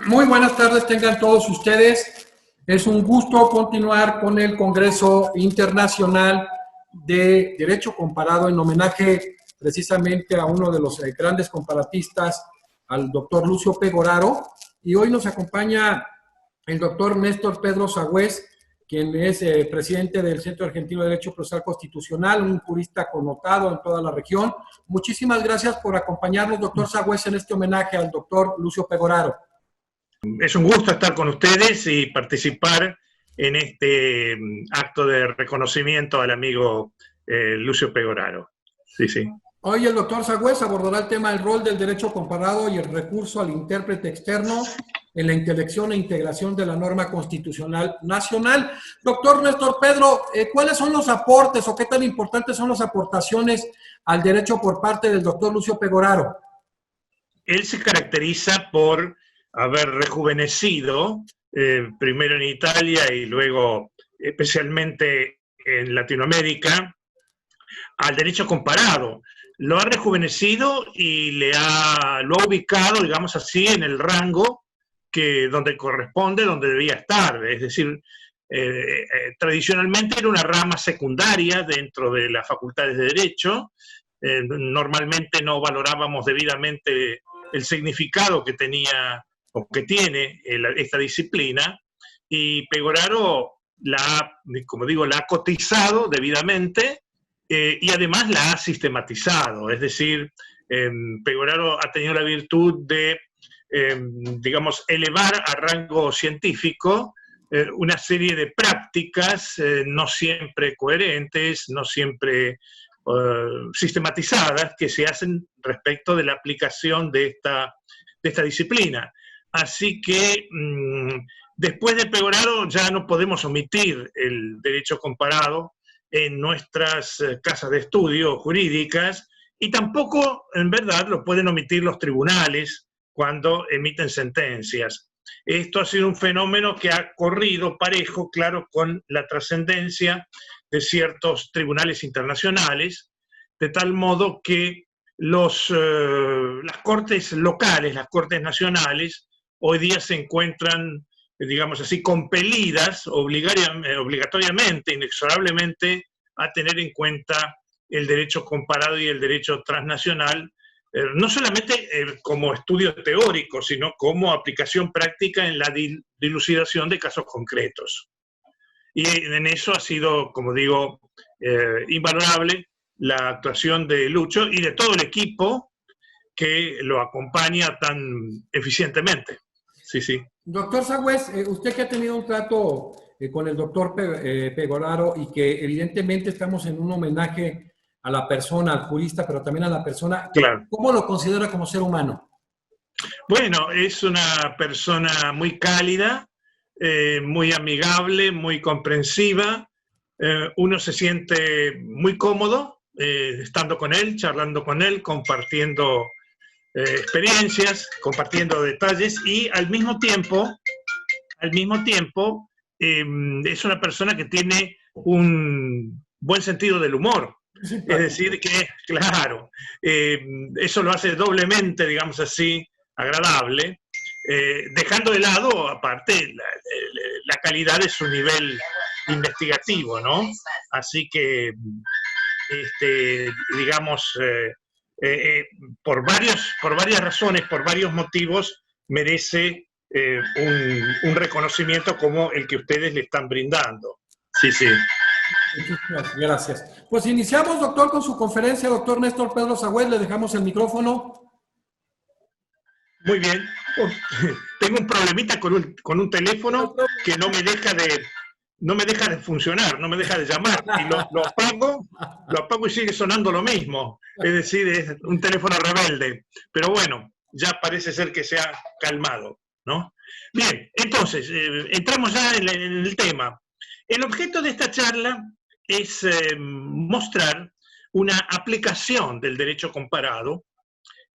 Muy buenas tardes tengan todos ustedes. Es un gusto continuar con el Congreso Internacional de Derecho Comparado en homenaje precisamente a uno de los grandes comparatistas, al doctor Lucio Pegoraro. Y hoy nos acompaña el doctor Néstor Pedro Sagüez, quien es presidente del Centro Argentino de Derecho Procesal Constitucional, un jurista connotado en toda la región. Muchísimas gracias por acompañarnos, doctor Sagüez, en este homenaje al doctor Lucio Pegoraro. Es un gusto estar con ustedes y participar en este acto de reconocimiento al amigo Lucio Pegoraro. Sí, sí. Hoy el doctor Sagüez abordará el tema del rol del derecho comparado y el recurso al intérprete externo en la intelección e integración de la norma constitucional nacional. Doctor Néstor Pedro, ¿cuáles son los aportes o qué tan importantes son las aportaciones al derecho por parte del doctor Lucio Pegoraro? Él se caracteriza por haber rejuvenecido, primero en Italia y luego especialmente en Latinoamérica, al derecho comparado. Lo ha rejuvenecido y lo ha ubicado, digamos así, en el rango donde corresponde, donde debía estar. Es decir, tradicionalmente era una rama secundaria dentro de las facultades de Derecho. Normalmente no valorábamos debidamente el significado que tenía o que tiene esta disciplina, y Pegoraro como digo, la ha cotizado debidamente y además la ha sistematizado. Es decir, Pegoraro ha tenido la virtud de, digamos, elevar a rango científico una serie de prácticas no siempre coherentes, no siempre sistematizadas, que se hacen respecto de la aplicación de esta disciplina. Así que después de Pegoraro ya no podemos omitir el derecho comparado en nuestras casas de estudio jurídicas, y tampoco, en verdad, lo pueden omitir los tribunales cuando emiten sentencias. Esto ha sido un fenómeno que ha corrido parejo, claro, con la trascendencia de ciertos tribunales internacionales, de tal modo que las cortes locales, las cortes nacionales, hoy día se encuentran, digamos así, compelidas obligatoriamente, inexorablemente, a tener en cuenta el derecho comparado y el derecho transnacional, no solamente como estudio teórico, sino como aplicación práctica en la dilucidación de casos concretos. Y en eso ha sido, como digo, invalorable la actuación de Lucho y de todo el equipo que lo acompaña tan eficientemente. Sí, sí. Doctor Sagüez, usted que ha tenido un trato con el doctor Pegoraro y que evidentemente estamos en un homenaje a la persona, al jurista, pero también a la persona, claro. ¿Cómo lo considera como ser humano? Bueno, es una persona muy cálida, muy amigable, muy comprensiva. Uno se siente muy cómodo estando con él, charlando con él, compartiendo experiencias, compartiendo detalles, y al mismo tiempo es una persona que tiene un buen sentido del humor. Es decir, que, claro, eso lo hace doblemente, digamos así, agradable, dejando de lado, aparte, la calidad de su nivel investigativo, ¿no? Así que, digamos, por varias razones, por varios motivos, merece un reconocimiento como el que ustedes le están brindando. Sí, sí. Muchísimas gracias. Pues iniciamos, doctor, con su conferencia. Doctor Néstor Pedro Sagüez, le dejamos el micrófono. Muy bien. Tengo un problemita con un teléfono que no me deja de funcionar, no me deja de llamar. Y lo apago y sigue sonando lo mismo. Es decir, es un teléfono rebelde. Pero bueno, ya parece ser que se ha calmado, ¿no? Bien, entonces, entramos ya en el tema. El objeto de esta charla es mostrar una aplicación del derecho comparado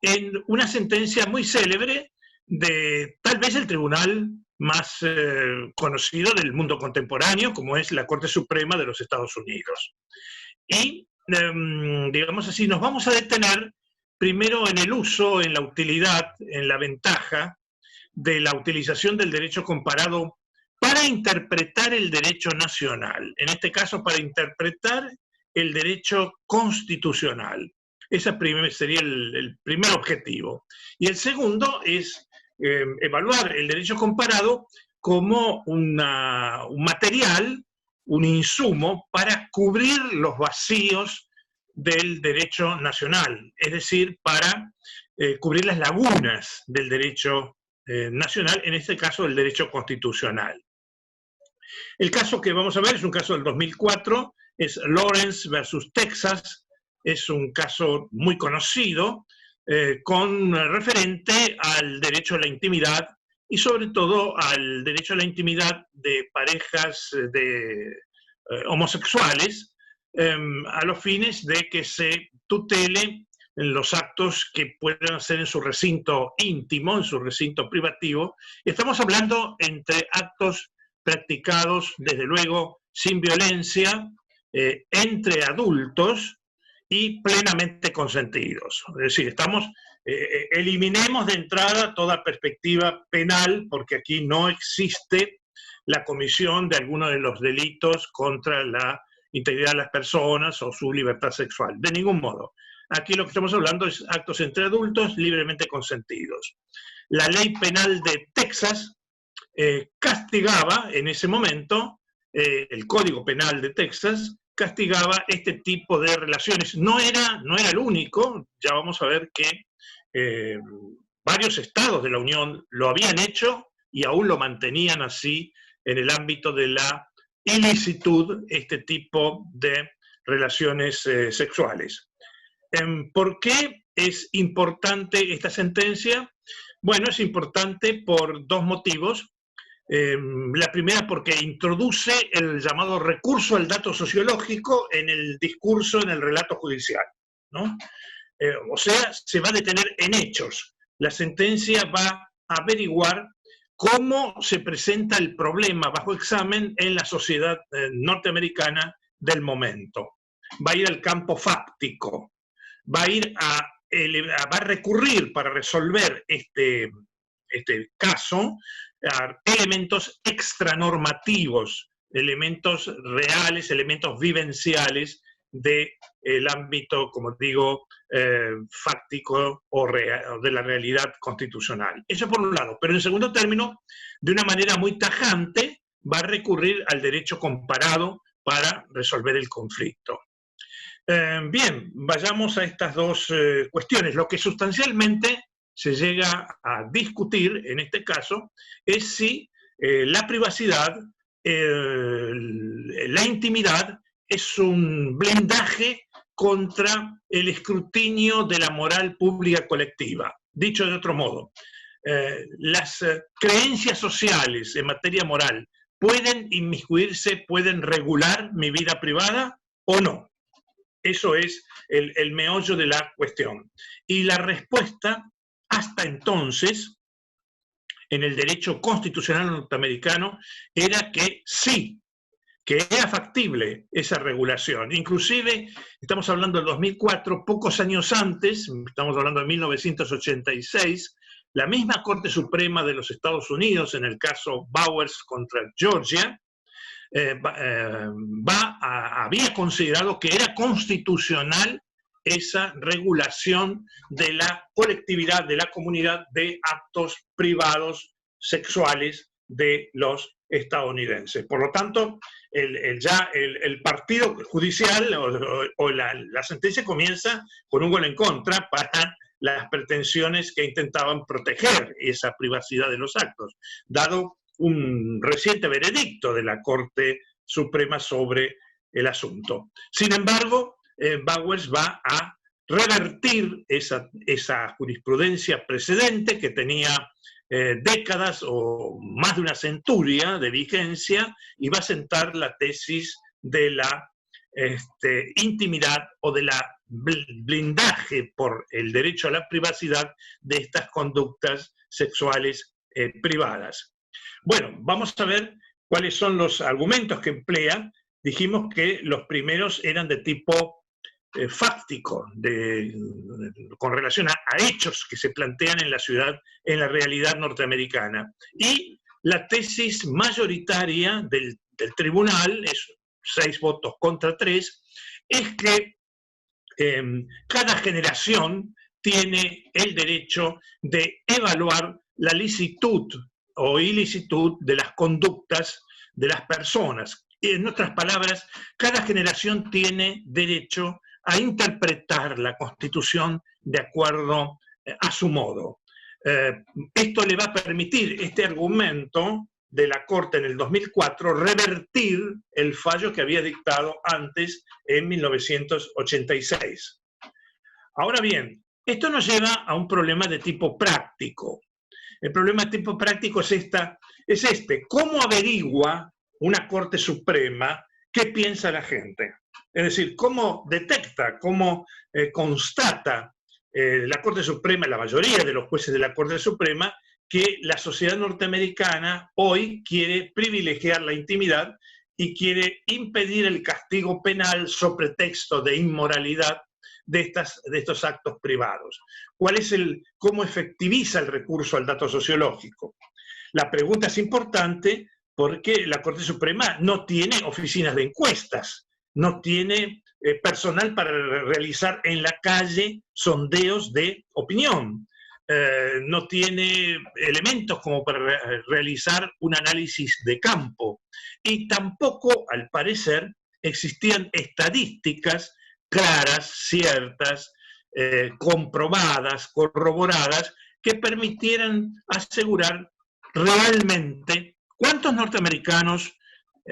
en una sentencia muy célebre de tal vez el tribunal más conocido del mundo contemporáneo, como es la Corte Suprema de los Estados Unidos. Y, digamos así, nos vamos a detener primero en el uso, en la utilidad, en la ventaja de la utilización del derecho comparado para interpretar el derecho nacional, en este caso para interpretar el derecho constitucional. Ese sería el primer objetivo. Y el segundo es evaluar el derecho comparado como un material, un insumo para cubrir los vacíos del derecho nacional, es decir, para cubrir las lagunas del derecho nacional, en este caso el derecho constitucional. El caso que vamos a ver es un caso del 2004, es Lawrence versus Texas, es un caso muy conocido, con referente al derecho a la intimidad y sobre todo al derecho a la intimidad de parejas homosexuales, a los fines de que se tutele los actos que puedan hacer en su recinto íntimo, en su recinto privativo. Estamos hablando entre actos practicados, desde luego, sin violencia, entre adultos y plenamente consentidos. Es decir, eliminemos de entrada toda perspectiva penal, porque aquí no existe la comisión de alguno de los delitos contra la integridad de las personas o su libertad sexual. De ningún modo. Aquí lo que estamos hablando es actos entre adultos libremente consentidos. La ley penal de Texas castigaba en ese momento, el Código Penal de Texas castigaba este tipo de relaciones. No era el único, ya vamos a ver que varios estados de la Unión lo habían hecho y aún lo mantenían así en el ámbito de la ilicitud, este tipo de relaciones sexuales. ¿Por qué es importante esta sentencia? Bueno, es importante por dos motivos. La primera, porque introduce el llamado recurso al dato sociológico en el discurso, en el relato judicial, ¿no? O sea, se va a detener en hechos. La sentencia va a averiguar cómo se presenta el problema bajo examen en la sociedad norteamericana del momento. Va a ir al campo fáctico, va a recurrir para resolver este caso a elementos extranormativos, elementos reales, elementos vivenciales del ámbito, como digo, fáctico o de la realidad constitucional. Eso por un lado. Pero en segundo término, de una manera muy tajante, va a recurrir al derecho comparado para resolver el conflicto. Bien, vayamos a estas dos cuestiones. Lo que sustancialmente se llega a discutir, en este caso, es si la privacidad, la intimidad, es un blindaje contra el escrutinio de la moral pública colectiva. Dicho de otro modo, las creencias sociales en materia moral pueden inmiscuirse, pueden regular mi vida privada o no. Eso es el meollo de la cuestión. Y la respuesta, hasta entonces, en el derecho constitucional norteamericano, era que sí, que era factible esa regulación. Inclusive, estamos hablando del 2004, pocos años antes, estamos hablando de 1986, la misma Corte Suprema de los Estados Unidos, en el caso Bowers contra Georgia, había considerado que era constitucional esa regulación de la colectividad, de la comunidad, de actos privados sexuales de los estadounidenses. Por lo tanto, el partido judicial o la sentencia comienza con un gol en contra para las pretensiones que intentaban proteger esa privacidad de los actos, dado un reciente veredicto de la Corte Suprema sobre el asunto. Sin embargo, Bowers va a revertir esa jurisprudencia precedente que tenía décadas o más de una centuria de vigencia y va a sentar la tesis de la intimidad o de la blindaje por el derecho a la privacidad de estas conductas sexuales privadas. Bueno, vamos a ver cuáles son los argumentos que emplea. Dijimos que los primeros eran de tipo fáctico con relación a hechos que se plantean en la ciudad, en la realidad norteamericana. Y la tesis mayoritaria del tribunal, es 6 votos contra 3, es que cada generación tiene el derecho de evaluar la licitud o ilicitud de las conductas de las personas. En otras palabras, cada generación tiene derecho a interpretar la Constitución de acuerdo a su modo. Esto le va a permitir, este argumento de la Corte en el 2004, revertir el fallo que había dictado antes en 1986. Ahora bien, esto nos lleva a un problema de tipo práctico. El problema de tipo práctico es este: ¿cómo averigua una Corte Suprema qué piensa la gente? Es decir, ¿cómo detecta, cómo constata la Corte Suprema, la mayoría de los jueces de la Corte Suprema, que la sociedad norteamericana hoy quiere privilegiar la intimidad y quiere impedir el castigo penal sobre pretexto de inmoralidad de estos actos privados? ¿Cómo efectiviza el recurso al dato sociológico? La pregunta es importante porque la Corte Suprema no tiene oficinas de encuestas, no tiene personal para realizar en la calle sondeos de opinión, no tiene elementos como para realizar un análisis de campo, y tampoco, al parecer, existían estadísticas claras, ciertas, comprobadas, corroboradas, que permitieran asegurar realmente cuántos norteamericanos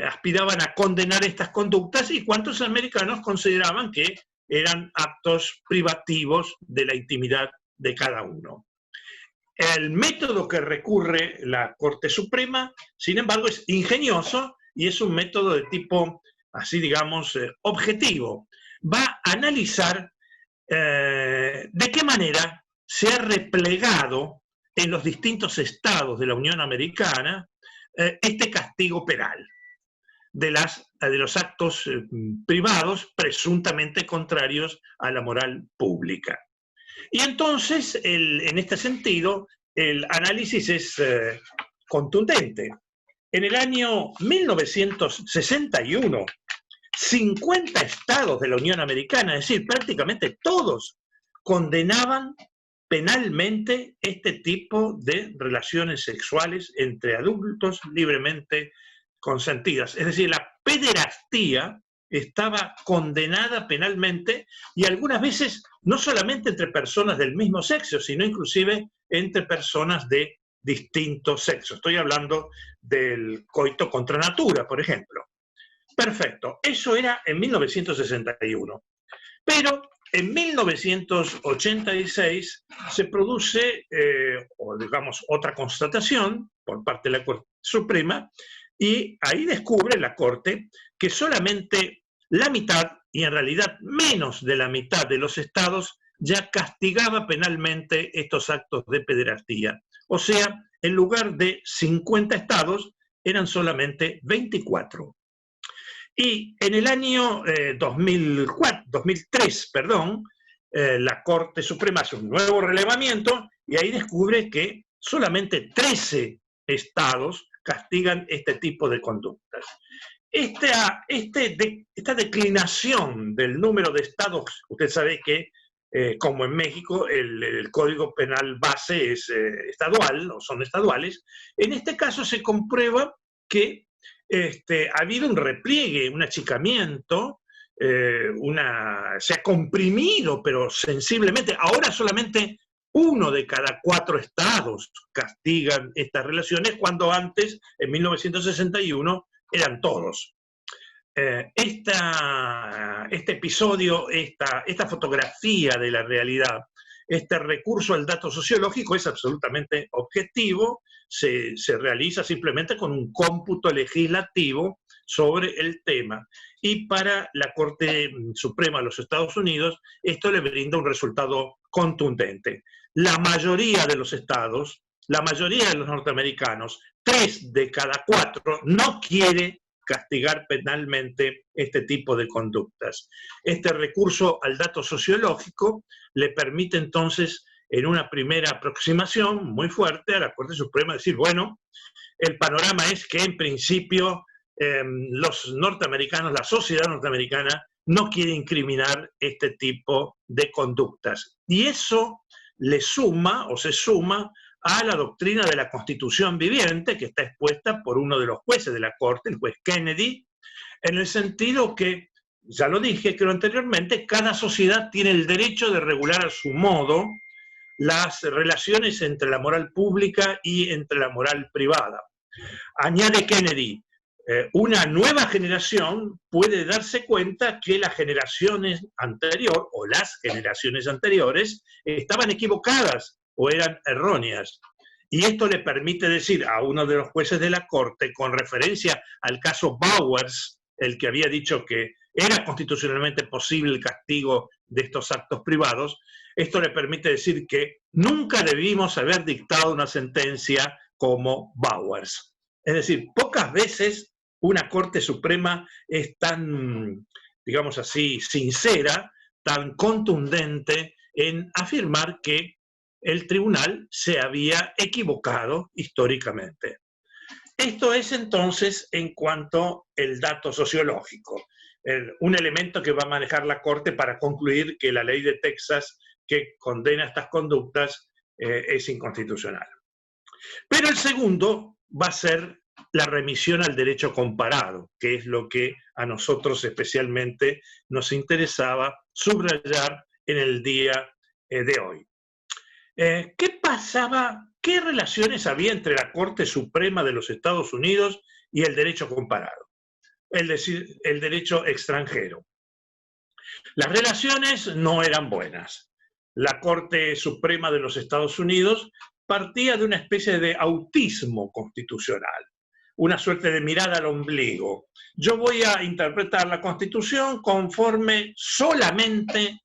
aspiraban a condenar estas conductas y cuántos americanos consideraban que eran actos privativos de la intimidad de cada uno. El método que recurre la Corte Suprema, sin embargo, es ingenioso y es un método de tipo, así digamos, objetivo. Va a analizar de qué manera se ha replegado en los distintos estados de la Unión Americana este castigo penal de los actos privados presuntamente contrarios a la moral pública. Y entonces, en este sentido, el análisis es contundente. En el año 1961, 50 estados de la Unión Americana, es decir, prácticamente todos, condenaban penalmente este tipo de relaciones sexuales entre adultos libremente consentidas. Es decir, la pederastía estaba condenada penalmente, y algunas veces no solamente entre personas del mismo sexo, sino inclusive entre personas de distintos sexos. Estoy hablando del coito contra natura, por ejemplo. Perfecto, eso era en 1961. Pero en 1986 se produce, o digamos, otra constatación por parte de la Corte Suprema, y ahí descubre la Corte que solamente la mitad, y en realidad menos de la mitad de los estados, ya castigaba penalmente estos actos de pederastía. O sea, en lugar de 50 estados, eran solamente 24. Y en el año 2003, la Corte Suprema hace un nuevo relevamiento y ahí descubre que solamente 13 estados castigan este tipo de conductas. Esta declinación del número de estados, usted sabe que, como en México, el Código Penal base es estadual, o son estaduales. En este caso se comprueba que ha habido un repliegue, un achicamiento, se ha comprimido, pero sensiblemente. Ahora solamente 1 de cada 4 estados castigan estas relaciones, cuando antes, en 1961, eran todos. Este episodio, esta fotografía de la realidad, este recurso al dato sociológico es absolutamente objetivo, se realiza simplemente con un cómputo legislativo sobre el tema, y para la Corte Suprema de los Estados Unidos esto le brinda un resultado contundente. La mayoría de los estados, la mayoría de los norteamericanos, 3 de cada 4, no quiere castigar penalmente este tipo de conductas. Este recurso al dato sociológico le permite entonces, en una primera aproximación muy fuerte a la Corte Suprema, decir, bueno, el panorama es que en principio los norteamericanos, la sociedad norteamericana, no quiere incriminar este tipo de conductas. Y eso le suma o se suma a la doctrina de la Constitución viviente, que está expuesta por uno de los jueces de la Corte, el juez Kennedy, en el sentido que, ya lo dije, creo anteriormente, cada sociedad tiene el derecho de regular a su modo las relaciones entre la moral pública y entre la moral privada. Añade Kennedy, una nueva generación puede darse cuenta que las generaciones anteriores, o las generaciones anteriores, estaban equivocadas o eran erróneas. Y esto le permite decir a uno de los jueces de la Corte, con referencia al caso Bowers, el que había dicho que era constitucionalmente posible el castigo de estos actos privados, esto le permite decir que nunca debimos haber dictado una sentencia como Bowers. Es decir, pocas veces una Corte Suprema es tan, digamos así, sincera, tan contundente en afirmar que el tribunal se había equivocado históricamente. Esto es entonces en cuanto al dato sociológico, un elemento que va a manejar la Corte para concluir que la ley de Texas que condena estas conductas es inconstitucional. Pero el segundo va a ser la remisión al derecho comparado, que es lo que a nosotros especialmente nos interesaba subrayar en el día de hoy. ¿Qué pasaba? ¿Qué relaciones había entre la Corte Suprema de los Estados Unidos y el derecho comparado? Es decir, el derecho extranjero. Las relaciones no eran buenas. La Corte Suprema de los Estados Unidos partía de una especie de autismo constitucional, una suerte de mirada al ombligo. Yo voy a interpretar la Constitución conforme solamente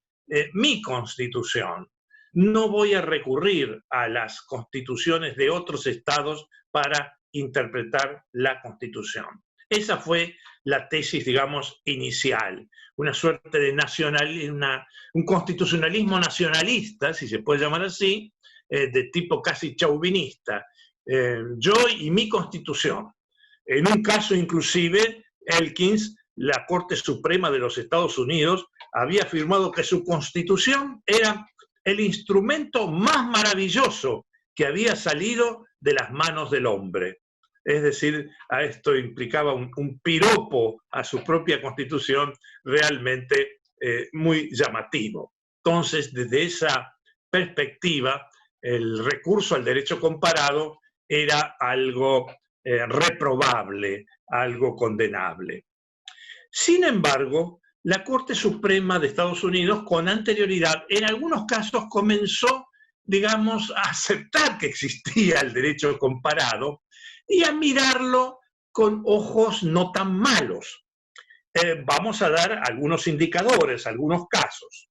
mi Constitución. No voy a recurrir a las constituciones de otros estados para interpretar la Constitución. Esa fue la tesis, digamos, inicial, una suerte de un constitucionalismo nacionalista, si se puede llamar así, de tipo casi chauvinista. Yo y mi Constitución. En un caso inclusive, Elkins, la Corte Suprema de los Estados Unidos, había afirmado que su Constitución era el instrumento más maravilloso que había salido de las manos del hombre. Es decir, a esto implicaba un piropo a su propia Constitución realmente muy llamativo. Entonces, desde esa perspectiva, el recurso al derecho comparado era algo reprobable, algo condenable. Sin embargo, la Corte Suprema de Estados Unidos, con anterioridad, en algunos casos comenzó, digamos, a aceptar que existía el derecho comparado y a mirarlo con ojos no tan malos. Vamos a dar algunos indicadores, algunos casos.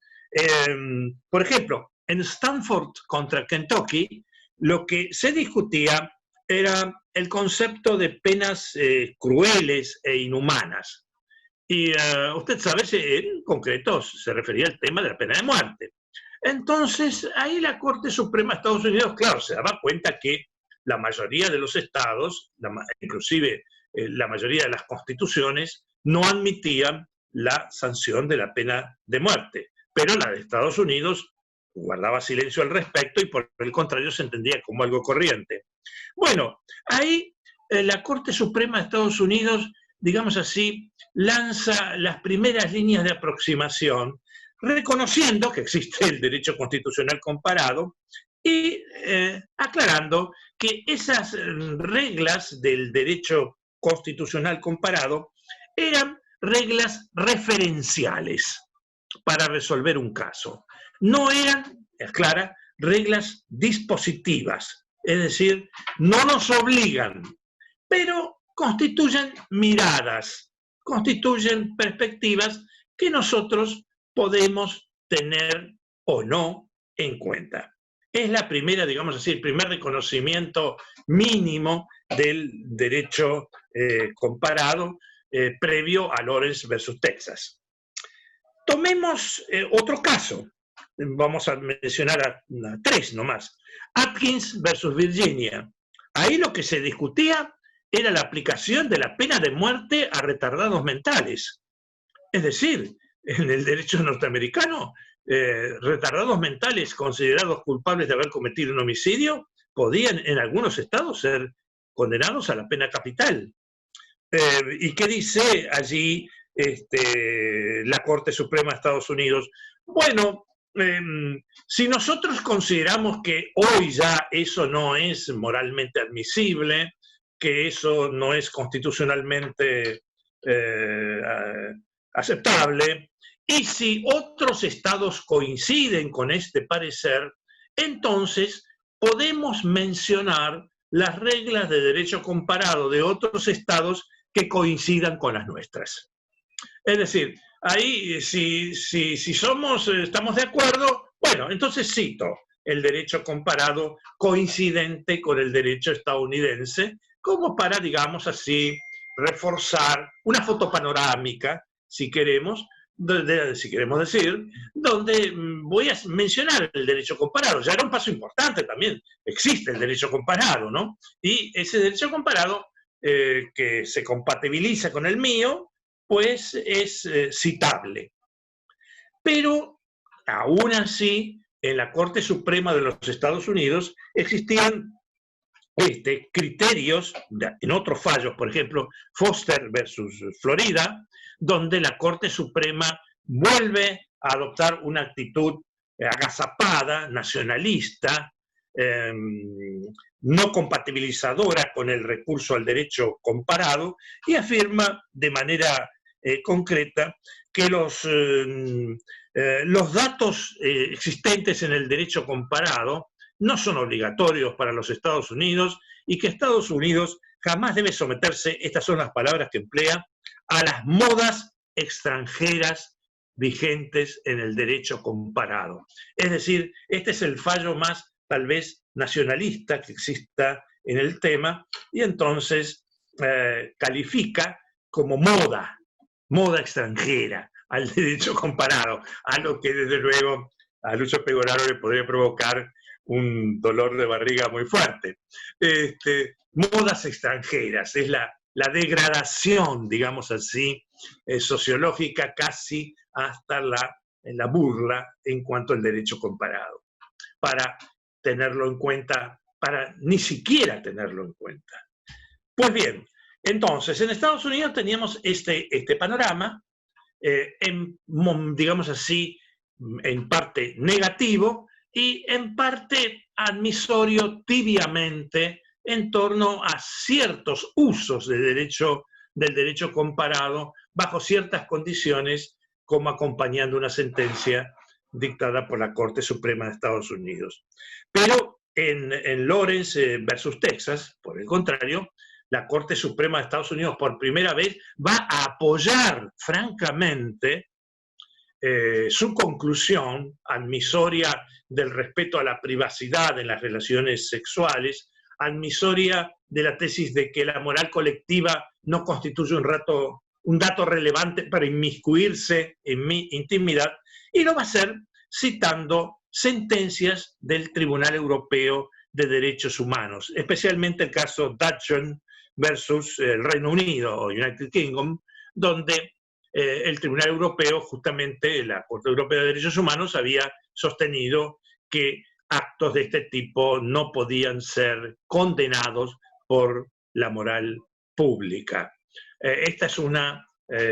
Por ejemplo, en Stanford contra Kentucky, lo que se discutía era el concepto de penas crueles e inhumanas. Y usted sabe, en concreto se refería al tema de la pena de muerte. Entonces, ahí la Corte Suprema de Estados Unidos, claro, se daba cuenta que la mayoría de los estados, inclusive la mayoría de las constituciones, no admitían la sanción de la pena de muerte. Pero la de Estados Unidos guardaba silencio al respecto y por el contrario se entendía como algo corriente. Bueno, ahí la Corte Suprema de Estados Unidos, digamos así, lanza las primeras líneas de aproximación, reconociendo que existe el derecho constitucional comparado y aclarando que esas reglas del derecho constitucional comparado eran reglas referenciales para resolver un caso. No eran, es clara, reglas dispositivas, es decir, no nos obligan, pero constituyen miradas, constituyen perspectivas que nosotros podemos tener o no en cuenta. Es la primera, digamos así, el primer reconocimiento mínimo del derecho comparado, previo a Lawrence versus Texas. Tomemos otro caso. Vamos a mencionar a tres nomás. Atkins versus Virginia. Ahí lo que se discutía era la aplicación de la pena de muerte a retardados mentales. Es decir, en el derecho norteamericano, retardados mentales considerados culpables de haber cometido un homicidio podían en algunos estados ser condenados a la pena capital. ¿Y qué dice allí la Corte Suprema de Estados Unidos? Bueno, si nosotros consideramos que hoy ya eso no es moralmente admisible, que eso no es constitucionalmente aceptable, y si otros estados coinciden con este parecer, entonces podemos mencionar las reglas de derecho comparado de otros estados que coincidan con las nuestras. Es decir, ahí si estamos de acuerdo, bueno, entonces cito el derecho comparado coincidente con el derecho estadounidense, como para, digamos así, reforzar una foto panorámica, si queremos decir, donde voy a mencionar el derecho comparado. Ya era un paso importante también, existe el derecho comparado, ¿no? Y ese derecho comparado que se compatibiliza con el mío, pues es citable. Pero aún así, en la Corte Suprema de los Estados Unidos existían criterios, en otros fallos, por ejemplo, Foster versus Florida, donde la Corte Suprema vuelve a adoptar una actitud agazapada, nacionalista, no compatibilizadora con el recurso al derecho comparado, y afirma de manera concreta que los datos existentes en el derecho comparado no son obligatorios para los Estados Unidos y que Estados Unidos jamás debe someterse, estas son las palabras que emplea, a las modas extranjeras vigentes en el derecho comparado. Es decir, este es el fallo más, tal vez, nacionalista que exista en el tema, y entonces califica como moda extranjera al derecho comparado, algo que desde luego a Lucho Pegoraro le podría provocar un dolor de barriga muy fuerte. Modas extranjeras, es la degradación, digamos así, sociológica casi hasta la burla en cuanto al derecho comparado, para tenerlo en cuenta, para ni siquiera tenerlo en cuenta. Pues bien, entonces, en Estados Unidos teníamos este panorama, digamos así, en parte negativo y en parte admisorio tibiamente en torno a ciertos usos del derecho comparado bajo ciertas condiciones, como acompañando una sentencia dictada por la Corte Suprema de Estados Unidos. Pero en Lawrence versus Texas, por el contrario, la Corte Suprema de Estados Unidos por primera vez va a apoyar francamente su conclusión admisoria del respeto a la privacidad en las relaciones sexuales, admisoria de la tesis de que la moral colectiva no constituye un dato relevante para inmiscuirse en mi intimidad, y lo va a hacer citando sentencias del Tribunal Europeo de Derechos Humanos, especialmente el caso Dutton versus el Reino Unido o United Kingdom, donde el Tribunal Europeo, justamente la Corte Europea de Derechos Humanos, había sostenido que actos de este tipo no podían ser condenados por la moral pública. Esta es una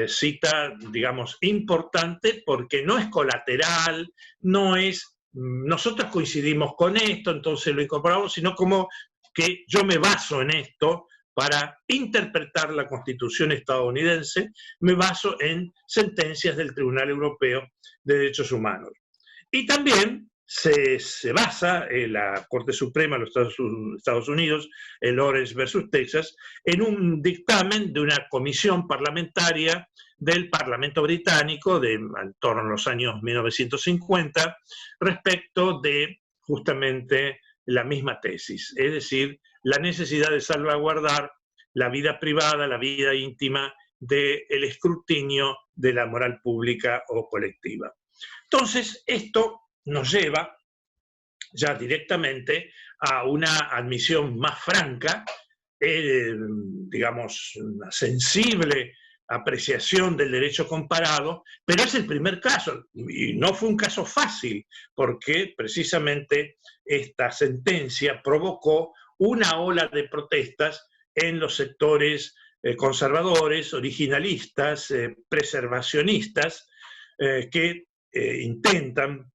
cita, digamos, importante porque no es colateral, no es nosotros coincidimos con esto, entonces lo incorporamos, sino como que yo me baso en esto para interpretar la Constitución estadounidense, me baso en sentencias del Tribunal Europeo de Derechos Humanos. Y también se basa en la Corte Suprema de los Estados Unidos, en Lawrence versus Texas, en un dictamen de una comisión parlamentaria del Parlamento británico en torno a los años 1950 respecto de justamente la misma tesis, es decir, la necesidad de salvaguardar la vida privada, la vida íntima del escrutinio de la moral pública o colectiva. Entonces, esto nos lleva ya directamente a una admisión más franca, digamos, una sensible apreciación del derecho comparado, pero es el primer caso, y no fue un caso fácil, porque precisamente esta sentencia provocó una ola de protestas en los sectores conservadores, originalistas, preservacionistas, que intentan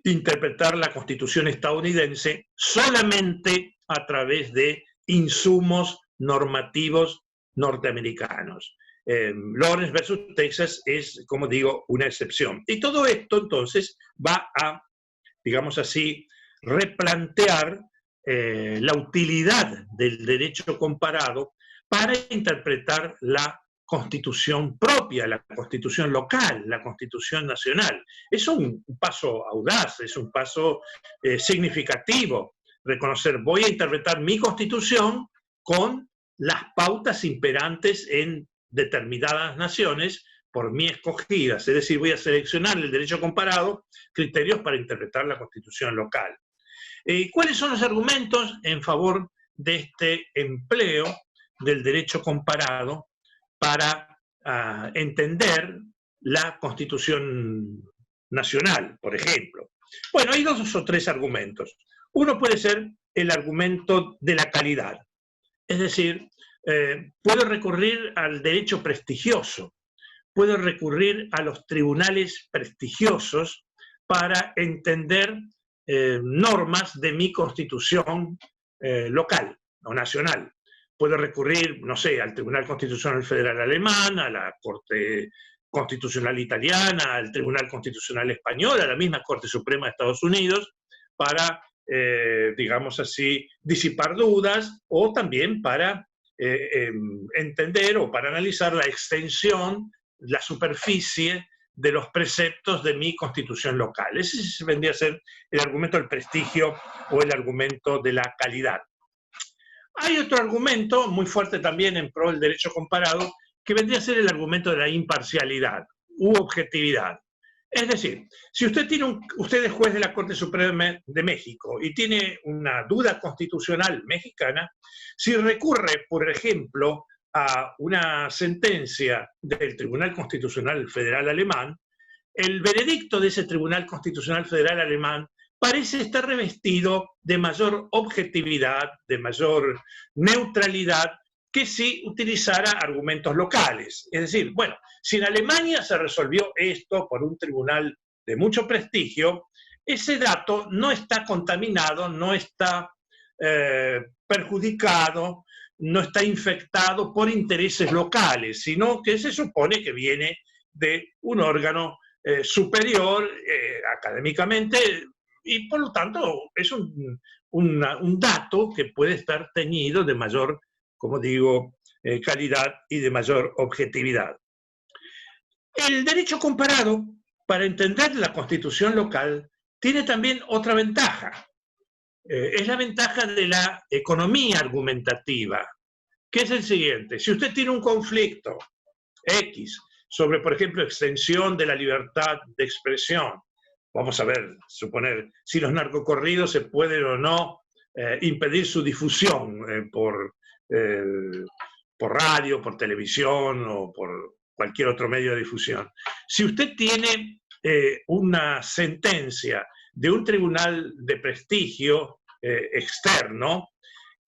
interpretar la Constitución estadounidense solamente a través de insumos normativos norteamericanos. Lawrence versus Texas es, como digo, una excepción. Y todo esto, entonces, va a, digamos así, replantear la utilidad del derecho comparado para interpretar la Constitución propia, la Constitución local, la Constitución nacional. Es un paso audaz, es un paso significativo. Reconocer, voy a interpretar mi Constitución con las pautas imperantes en determinadas naciones por mí escogidas, es decir, voy a seleccionar el derecho comparado, criterios para interpretar la Constitución local. ¿Cuáles son los argumentos en favor de este empleo del derecho comparado para entender la Constitución nacional, por ejemplo? Bueno, hay 2 o 3 argumentos. Uno puede ser el argumento de la calidad, es decir, puedo recurrir al derecho prestigioso, puedo recurrir a los tribunales prestigiosos para entender normas de mi Constitución local o nacional. Puedo recurrir, no sé, al Tribunal Constitucional Federal Alemán, a la Corte Constitucional Italiana, al Tribunal Constitucional Español, a la misma Corte Suprema de Estados Unidos, para, digamos así, disipar dudas o también para entender o para analizar la extensión, la superficie de los preceptos de mi Constitución local. Ese vendría a ser el argumento del prestigio o el argumento de la calidad. Hay otro argumento muy fuerte también en pro del derecho comparado, que vendría a ser el argumento de la imparcialidad u objetividad. Es decir, si usted es juez de la Corte Suprema de México y tiene una duda constitucional mexicana, si recurre, por ejemplo, a una sentencia del Tribunal Constitucional Federal Alemán, el veredicto de ese Tribunal Constitucional Federal Alemán parece estar revestido de mayor objetividad, de mayor neutralidad, que si utilizara argumentos locales. Es decir, bueno, si en Alemania se resolvió esto por un tribunal de mucho prestigio, ese dato no está contaminado, no está perjudicado, no está infectado por intereses locales, sino que se supone que viene de un órgano superior académicamente, y por lo tanto es un dato que puede estar teñido de mayor, como digo, calidad y de mayor objetividad. El derecho comparado, para entender la Constitución local, tiene también otra ventaja. Es la ventaja de la economía argumentativa, que es el siguiente. Si usted tiene un conflicto X sobre, por ejemplo, extensión de la libertad de expresión, vamos a ver, suponer, si los narcocorridos se pueden o no impedir su difusión por radio, por televisión o por cualquier otro medio de difusión. Si usted tiene una sentencia de un tribunal de prestigio externo,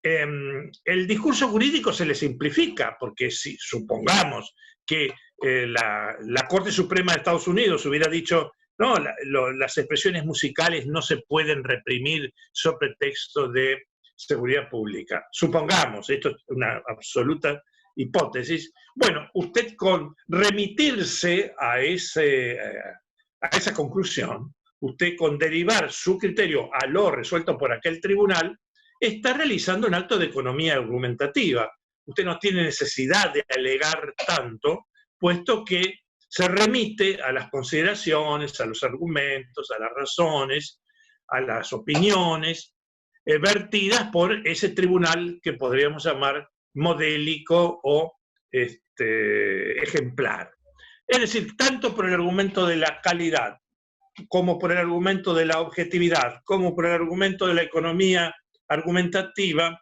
el discurso jurídico se le simplifica, porque si supongamos que la Corte Suprema de Estados Unidos hubiera dicho no, las expresiones musicales no se pueden reprimir sobre pretexto de seguridad pública. Supongamos, esto es una absoluta hipótesis, bueno, usted con remitirse a esa conclusión, usted con derivar su criterio a lo resuelto por aquel tribunal, está realizando un acto de economía argumentativa. Usted no tiene necesidad de alegar tanto, puesto que se remite a las consideraciones, a los argumentos, a las razones, a las opiniones vertidas por ese tribunal que podríamos llamar modélico o ejemplar. Es decir, tanto por el argumento de la calidad, como por el argumento de la objetividad, como por el argumento de la economía argumentativa,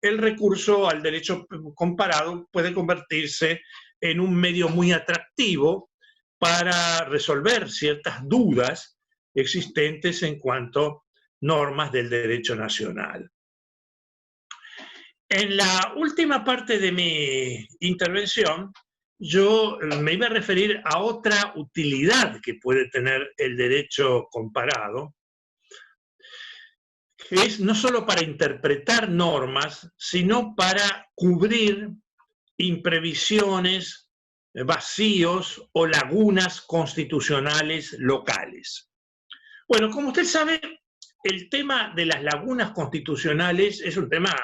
el recurso al derecho comparado puede convertirse en un medio muy atractivo para resolver ciertas dudas existentes en cuanto a normas del derecho nacional. En la última parte de mi intervención, yo me iba a referir a otra utilidad que puede tener el derecho comparado, que es no solo para interpretar normas, sino para cubrir imprevisiones, vacíos o lagunas constitucionales locales. Bueno, como usted sabe, el tema de las lagunas constitucionales es un tema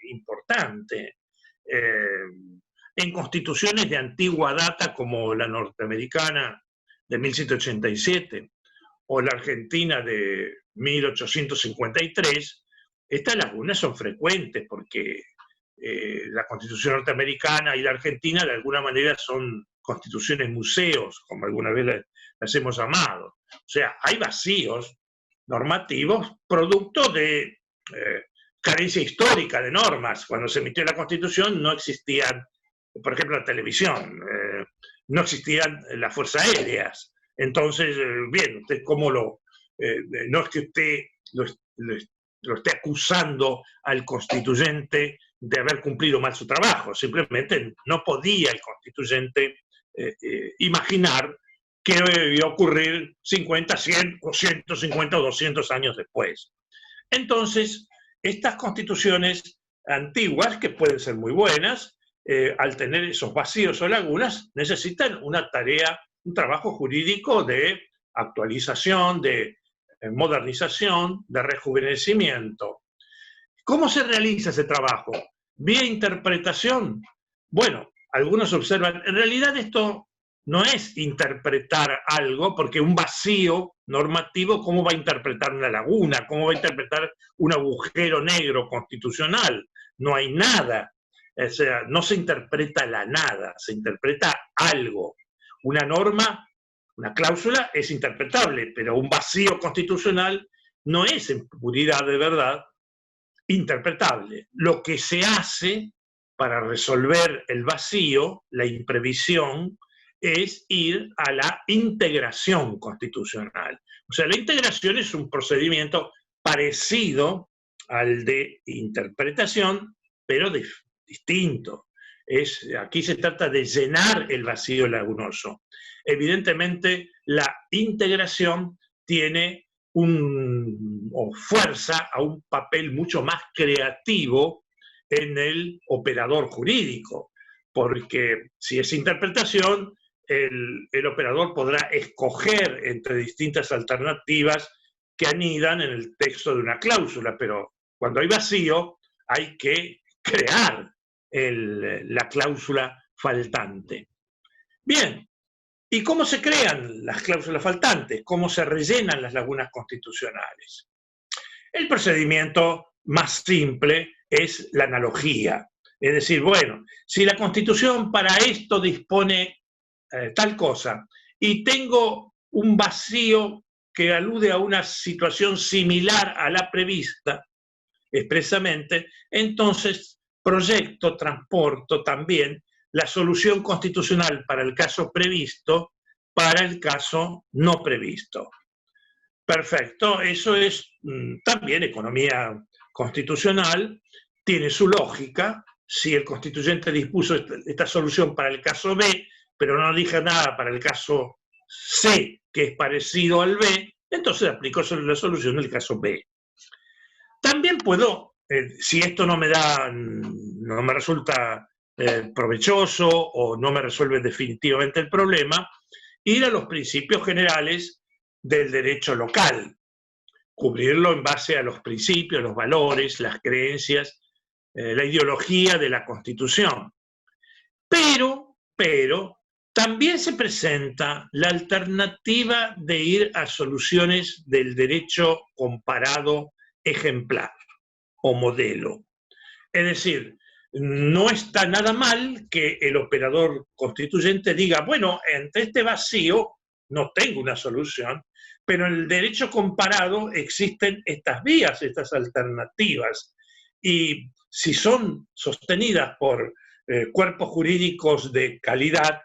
importante. En constituciones de antigua data como la norteamericana de 1787 o la argentina de 1853, estas lagunas son frecuentes porque la constitución norteamericana y la argentina de alguna manera son constituciones museos, como alguna vez las hemos llamado. O sea, hay vacíos normativos producto de carencia histórica de normas. Cuando se emitió la Constitución no existían, por ejemplo, la televisión, no existían las fuerzas aéreas. Entonces, bien, usted cómo no es que usted lo esté acusando al constituyente de haber cumplido mal su trabajo, simplemente no podía el constituyente imaginar qué iba a ocurrir 50, 100, o 150 o 200 años después. Entonces, estas constituciones antiguas, que pueden ser muy buenas, al tener esos vacíos o lagunas, necesitan una tarea, un trabajo jurídico de actualización, de modernización, de rejuvenecimiento. ¿Cómo se realiza ese trabajo? ¿Vía interpretación? Bueno, algunos observan, en realidad esto no es interpretar algo, porque un vacío normativo, ¿cómo va a interpretar una laguna? ¿Cómo va a interpretar un agujero negro constitucional? No hay nada. O sea, no se interpreta la nada, se interpreta algo. Una norma, una cláusula es interpretable, pero un vacío constitucional no es en puridad de verdad interpretable. Lo que se hace para resolver el vacío, la imprevisión, es ir a la integración constitucional. O sea, la integración es un procedimiento parecido al de interpretación, pero distinto. Aquí se trata de llenar el vacío lagunoso. Evidentemente, la integración tiene o fuerza a un papel mucho más creativo en el operador jurídico, porque si es interpretación, el operador podrá escoger entre distintas alternativas que anidan en el texto de una cláusula, pero cuando hay vacío hay que crear la cláusula faltante. Bien, ¿y cómo se crean las cláusulas faltantes? ¿Cómo se rellenan las lagunas constitucionales? El procedimiento más simple es la analogía. Es decir, bueno, si la Constitución para esto dispone tal cosa y tengo un vacío que alude a una situación similar a la prevista expresamente, entonces proyecto, transporto también la solución constitucional para el caso previsto, para el caso no previsto. Perfecto, eso es también economía constitucional, tiene su lógica. Si el constituyente dispuso esta solución para el caso B, pero no dice nada para el caso C, que es parecido al B, entonces aplicó la solución del caso B. También puedo, si esto no me resulta provechoso o no me resuelve definitivamente el problema, ir a los principios generales del derecho local, cubrirlo en base a los principios, los valores, las creencias, la ideología de la Constitución. Pero también se presenta la alternativa de ir a soluciones del derecho comparado ejemplar o modelo. Es decir, no está nada mal que el operador constituyente diga, bueno, ante este vacío no tengo una solución, pero en el derecho comparado existen estas vías, estas alternativas, y si son sostenidas por cuerpos jurídicos de calidad,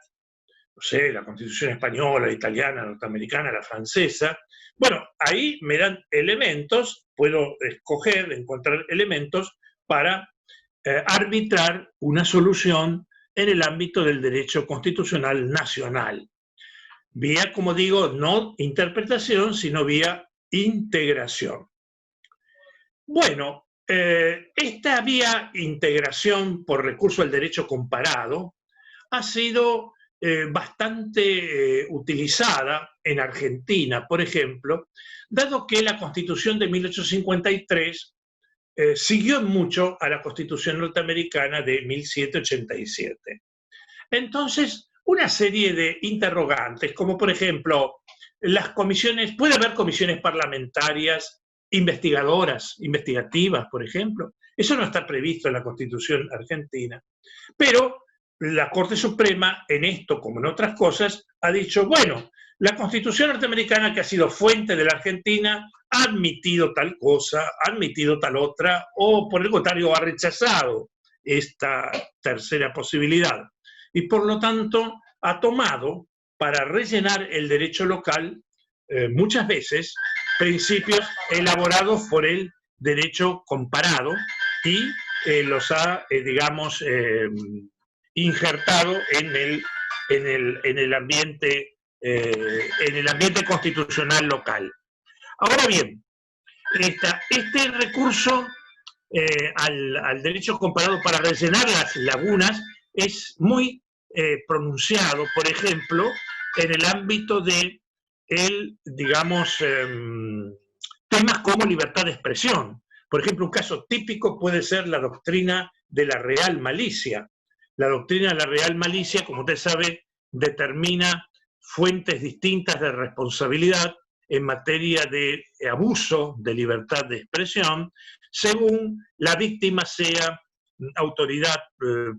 no sé, la Constitución española, la italiana, la norteamericana, la francesa, bueno, ahí me dan elementos, puedo escoger, encontrar elementos para arbitrar una solución en el ámbito del derecho constitucional nacional. Vía, como digo, no interpretación, sino vía integración. Bueno, esta vía integración por recurso al derecho comparado ha sido bastante utilizada en Argentina, por ejemplo, dado que la Constitución de 1853 siguió mucho a la Constitución norteamericana de 1787. Entonces, una serie de interrogantes, como por ejemplo, las comisiones, puede haber comisiones parlamentarias investigadoras, investigativas, por ejemplo. Eso no está previsto en la Constitución argentina. Pero la Corte Suprema, en esto como en otras cosas, ha dicho, bueno, la Constitución norteamericana, que ha sido fuente de la Argentina, ha admitido tal cosa, ha admitido tal otra, o por el contrario ha rechazado esta tercera posibilidad. Y por lo tanto ha tomado para rellenar el derecho local muchas veces principios elaborados por el derecho comparado y los ha, digamos, injertado en el ambiente constitucional local. Ahora bien, este recurso al derecho comparado para rellenar las lagunas es muy pronunciado, por ejemplo, en el ámbito de digamos, temas como libertad de expresión. Por ejemplo, un caso típico puede ser la doctrina de la real malicia. La doctrina de la real malicia, como usted sabe, determina fuentes distintas de responsabilidad en materia de abuso de libertad de expresión, según la víctima sea autoridad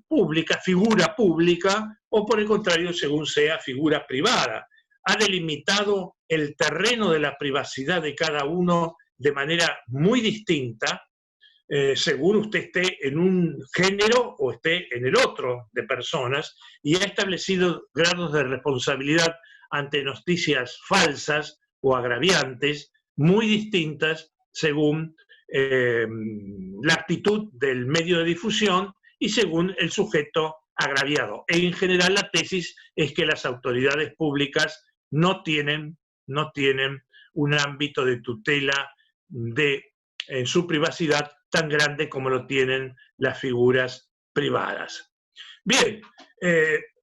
pública, figura pública, o por el contrario, según sea figura privada. Ha delimitado el terreno de la privacidad de cada uno de manera muy distinta, según usted esté en un género o esté en el otro de personas, y ha establecido grados de responsabilidad ante noticias falsas o agraviantes muy distintas según la actitud del medio de difusión y según el sujeto agraviado. En general, la tesis es que las autoridades públicas no tienen un ámbito de tutela en su privacidad tan grande como lo tienen las figuras privadas. Bien,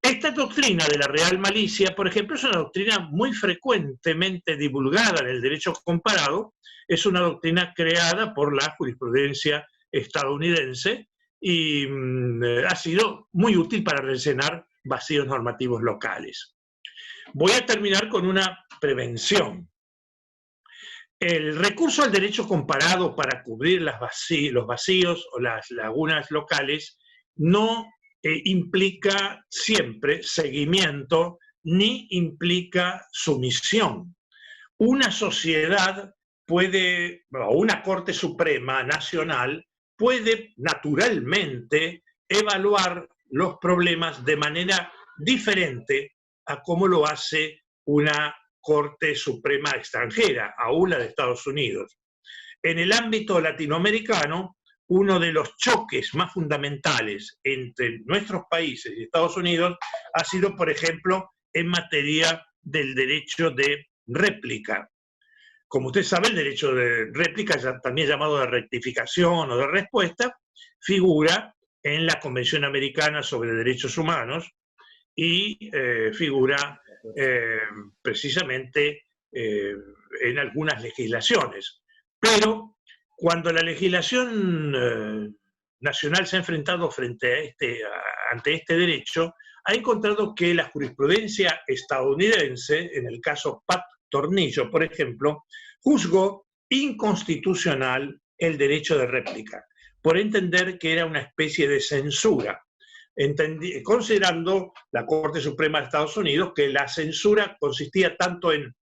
esta doctrina de la real malicia, por ejemplo, es una doctrina muy frecuentemente divulgada en el derecho comparado, es una doctrina creada por la jurisprudencia estadounidense y ha sido muy útil para rellenar vacíos normativos locales. Voy a terminar con una prevención. El recurso al derecho comparado para cubrir los vacíos o las lagunas locales no implica siempre seguimiento ni implica sumisión. Una sociedad puede, o una Corte Suprema Nacional, puede naturalmente evaluar los problemas de manera diferente a cómo lo hace una Corte Suprema extranjera, aún la de Estados Unidos. En el ámbito latinoamericano, uno de los choques más fundamentales entre nuestros países y Estados Unidos ha sido, por ejemplo, en materia del derecho de réplica. Como usted sabe, el derecho de réplica, también llamado de rectificación o de respuesta, figura en la Convención Americana sobre Derechos Humanos y figura precisamente en algunas legislaciones. Pero cuando la legislación nacional se ha enfrentado ante este derecho, ha encontrado que la jurisprudencia estadounidense, en el caso Pat Tornillo, por ejemplo, juzgó inconstitucional el derecho de réplica. por entender que era una especie de censura, considerando la Corte Suprema de Estados Unidos que la censura consistía tanto en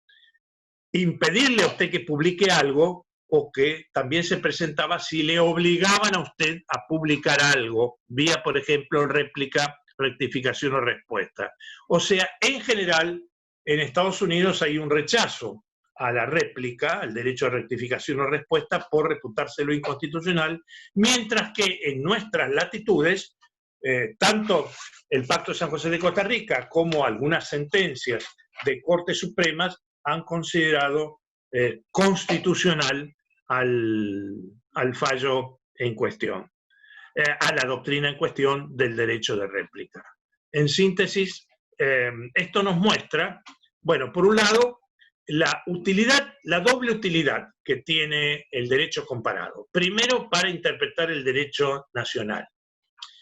impedirle a usted que publique algo, o que también se presentaba si le obligaban a usted a publicar algo, vía, por ejemplo, réplica, rectificación o respuesta. O sea, en general, en Estados Unidos hay un rechazo a la réplica, al derecho a rectificación o respuesta, por reputárselo inconstitucional, mientras que en nuestras latitudes, tanto el Pacto de San José de Costa Rica como algunas sentencias de Cortes Supremas han considerado constitucional al fallo en cuestión, a la doctrina en cuestión del derecho de réplica. En síntesis, esto nos muestra, bueno, por un lado, la doble utilidad que tiene el derecho comparado. Primero, para interpretar el derecho nacional.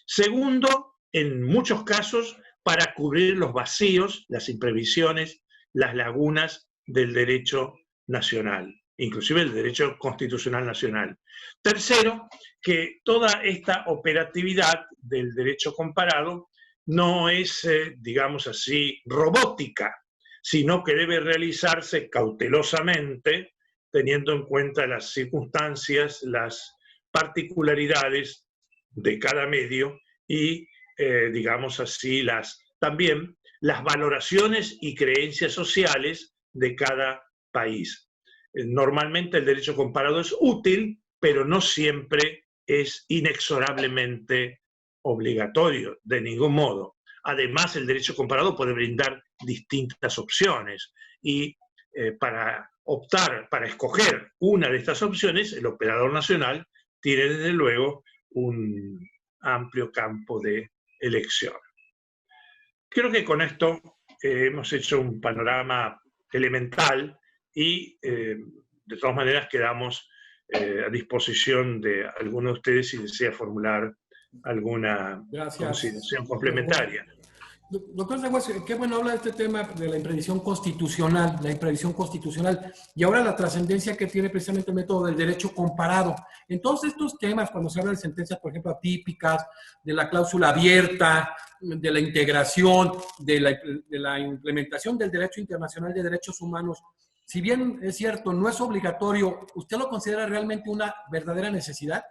Segundo, en muchos casos, para cubrir los vacíos, las imprevisiones, las lagunas del derecho nacional, inclusive el derecho constitucional nacional. Tercero, que toda esta operatividad del derecho comparado no es, digamos así, robótica, sino que debe realizarse cautelosamente, teniendo en cuenta las circunstancias, las particularidades de cada medio y, digamos así, también las valoraciones y creencias sociales de cada país. Normalmente el derecho comparado es útil, pero no siempre es inexorablemente obligatorio, de ningún modo. Además, el derecho comparado puede brindar distintas opciones y para escoger una de estas opciones, el operador nacional tiene desde luego un amplio campo de elección. Creo que con esto hemos hecho un panorama elemental y de todas maneras quedamos a disposición de alguno de ustedes si desea formular alguna consideración complementaria. Doctor Zaguas, qué bueno habla de este tema de la imprevisión constitucional, y ahora la trascendencia que tiene precisamente el método del derecho comparado. En todos estos temas, cuando se habla de sentencias, por ejemplo, atípicas, de la cláusula abierta, de la integración, de la implementación del derecho internacional de derechos humanos, si bien es cierto, no es obligatorio, ¿usted lo considera realmente una verdadera necesidad?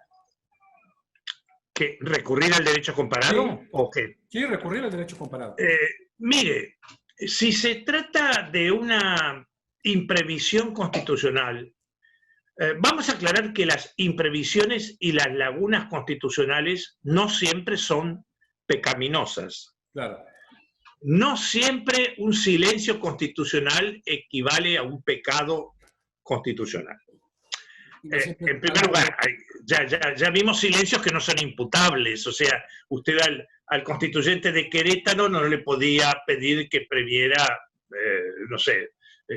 ¿Que recurrir al derecho comparado? Sí. ¿O qué? Sí, recurrir al derecho comparado. Mire, si se trata de una imprevisión constitucional, vamos a aclarar que las imprevisiones y las lagunas constitucionales no siempre son pecaminosas. Claro. No siempre un silencio constitucional equivale a un pecado constitucional. En primer lugar, ya vimos silencios que no son imputables, o sea, usted al constituyente de Querétaro no le podía pedir que previera, no sé,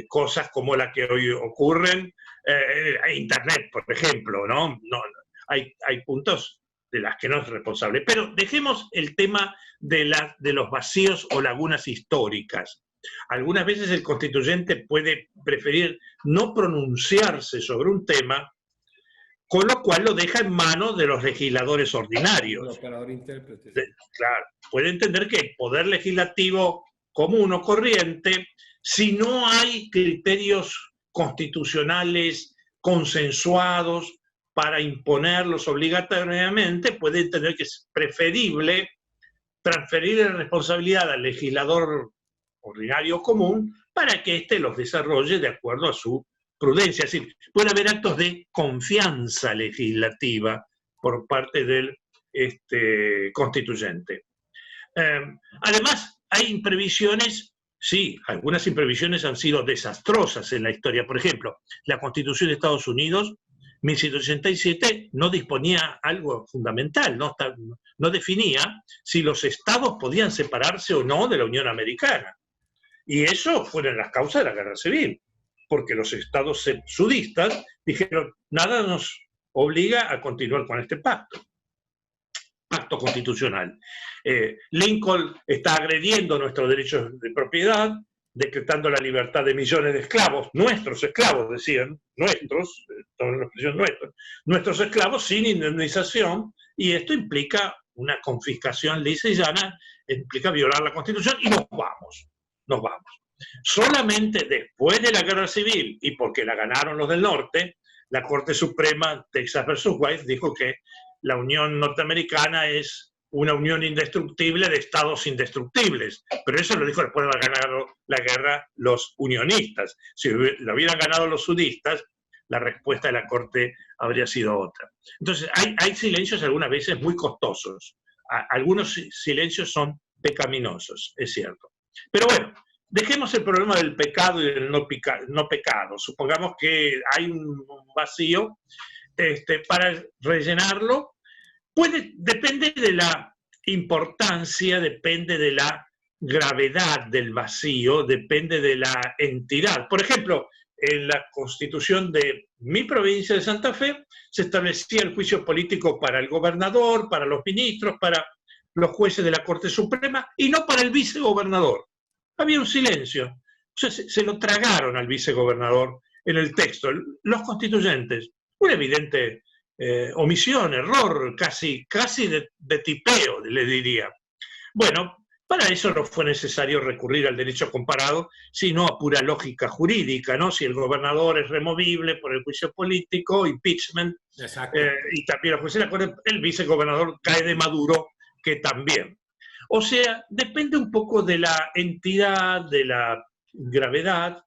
cosas como las que hoy ocurren, Internet, por ejemplo, ¿no? Hay puntos de las que no es responsable. Pero dejemos el tema de los vacíos o lagunas históricas. Algunas veces el constituyente puede preferir no pronunciarse sobre un tema, con lo cual lo deja en manos de los legisladores ordinarios. El operador intérprete. Claro, puede entender que el poder legislativo común o corriente, si no hay criterios constitucionales consensuados para imponerlos obligatoriamente, puede entender que es preferible transferir la responsabilidad al legislador ordinario común para que éste los desarrolle de acuerdo a su prudencia. Es decir, puede haber actos de confianza legislativa por parte del constituyente. Además, hay imprevisiones, sí, algunas imprevisiones han sido desastrosas en la historia. Por ejemplo, la Constitución de Estados Unidos, 1787, no disponía algo fundamental, no definía si los estados podían separarse o no de la Unión Americana. Y eso fueron las causas de la Guerra Civil, porque los estados sudistas dijeron, nada nos obliga a continuar con este pacto constitucional. Lincoln está agrediendo nuestros derechos de propiedad, decretando la libertad de millones de esclavos, nuestros esclavos, decían, nuestros, nuestros esclavos sin indemnización, y esto implica una confiscación lisa y llana, implica violar la Constitución, y nos vamos. Solamente después de la Guerra Civil, y porque la ganaron los del norte, la Corte Suprema, Texas versus White, dijo que la Unión Norteamericana es una unión indestructible de estados indestructibles. Pero eso lo dijo después de haber ganado la guerra los unionistas. Si lo hubieran ganado los sudistas, la respuesta de la Corte habría sido otra. Entonces, hay silencios algunas veces muy costosos. Algunos silencios son pecaminosos, es cierto. Pero bueno, dejemos el problema del pecado y del no pecado. Supongamos que hay un vacío para rellenarlo. Depende de la importancia, depende de la gravedad del vacío, depende de la entidad. Por ejemplo, en la Constitución de mi provincia de Santa Fe se establecía el juicio político para el gobernador, para los ministros, para los jueces de la Corte Suprema y no para el vicegobernador. Había un silencio. O sea, se lo tragaron al vicegobernador en el texto. Los constituyentes, una evidente omisión, error, casi de tipeo, le diría. Bueno, para eso no fue necesario recurrir al derecho comparado, sino a pura lógica jurídica, ¿no? Si el gobernador es removible por el juicio político, impeachment, y también los jueces de la Corte, el vicegobernador cae de Maduro, que también. O sea, depende un poco de la entidad, de la gravedad,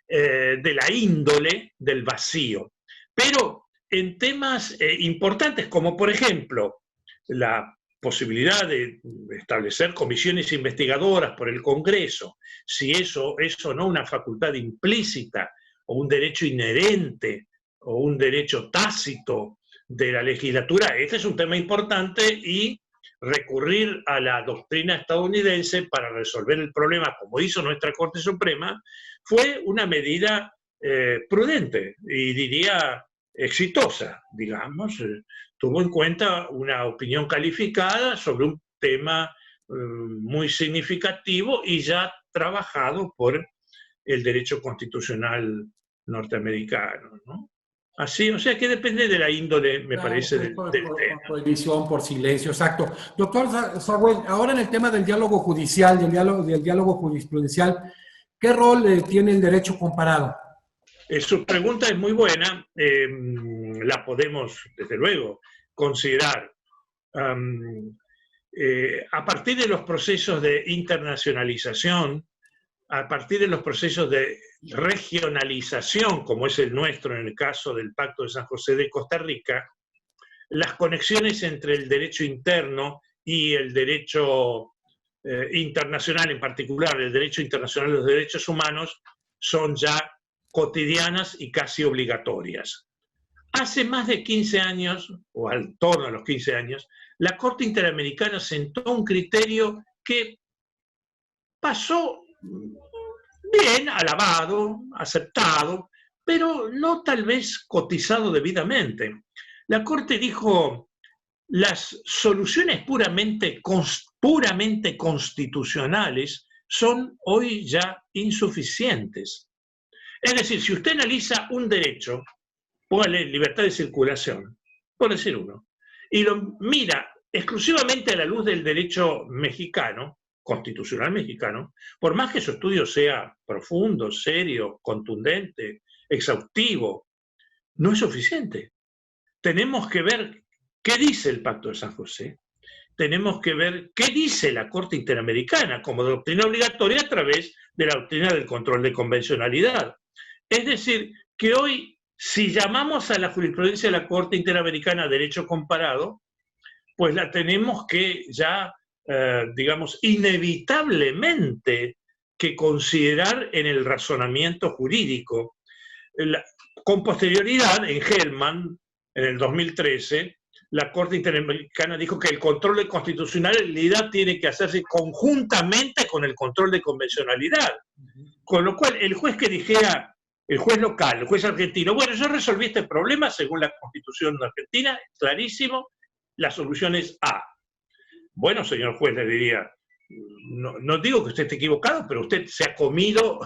de la índole del vacío. Pero en temas importantes, como por ejemplo la posibilidad de establecer comisiones investigadoras por el Congreso, si eso no una facultad implícita o un derecho inherente o un derecho tácito de la legislatura, este es un tema importante y recurrir a la doctrina estadounidense para resolver el problema, como hizo nuestra Corte Suprema, fue una medida prudente y diría exitosa, digamos. Tuvo en cuenta una opinión calificada sobre un tema muy significativo y ya trabajado por el derecho constitucional norteamericano, ¿no? Así, o sea que depende de la índole, me parece, del tema. Prohibición, por silencio, exacto. Doctor Sagüel, ahora en el tema del diálogo judicial, del diálogo jurisprudencial, ¿qué rol tiene el derecho comparado? Su pregunta es muy buena, la podemos, desde luego, considerar. A partir de los procesos de internacionalización, a partir de los procesos de regionalización, como es el nuestro en el caso del Pacto de San José de Costa Rica, las conexiones entre el derecho interno y el derecho internacional, en particular el derecho internacional de los derechos humanos, son ya cotidianas y casi obligatorias. Hace más de 15 años, o al torno a los 15 años, la Corte Interamericana sentó un criterio que pasó bien, alabado, aceptado, pero no tal vez cotizado debidamente. La Corte dijo, las soluciones puramente constitucionales son hoy ya insuficientes. Es decir, si usted analiza un derecho, póngale libertad de circulación, por decir uno, y lo mira exclusivamente a la luz del derecho mexicano, constitucional mexicano, por más que su estudio sea profundo, serio, contundente, exhaustivo, no es suficiente. Tenemos que ver qué dice el Pacto de San José, tenemos que ver qué dice la Corte Interamericana como doctrina obligatoria a través de la doctrina del control de convencionalidad. Es decir, que hoy, si llamamos a la jurisprudencia de la Corte Interamericana derecho comparado, pues la tenemos que ya, digamos, inevitablemente que considerar en el razonamiento jurídico. Con posterioridad, en Hellman, en el 2013, la Corte Interamericana dijo que el control de constitucionalidad tiene que hacerse conjuntamente con el control de convencionalidad. Con lo cual, el juez que dijera, el juez local, el juez argentino, bueno, yo resolví este problema según la Constitución argentina, clarísimo, la solución es A. Bueno, señor juez, le diría, no digo que usted esté equivocado, pero usted se ha comido,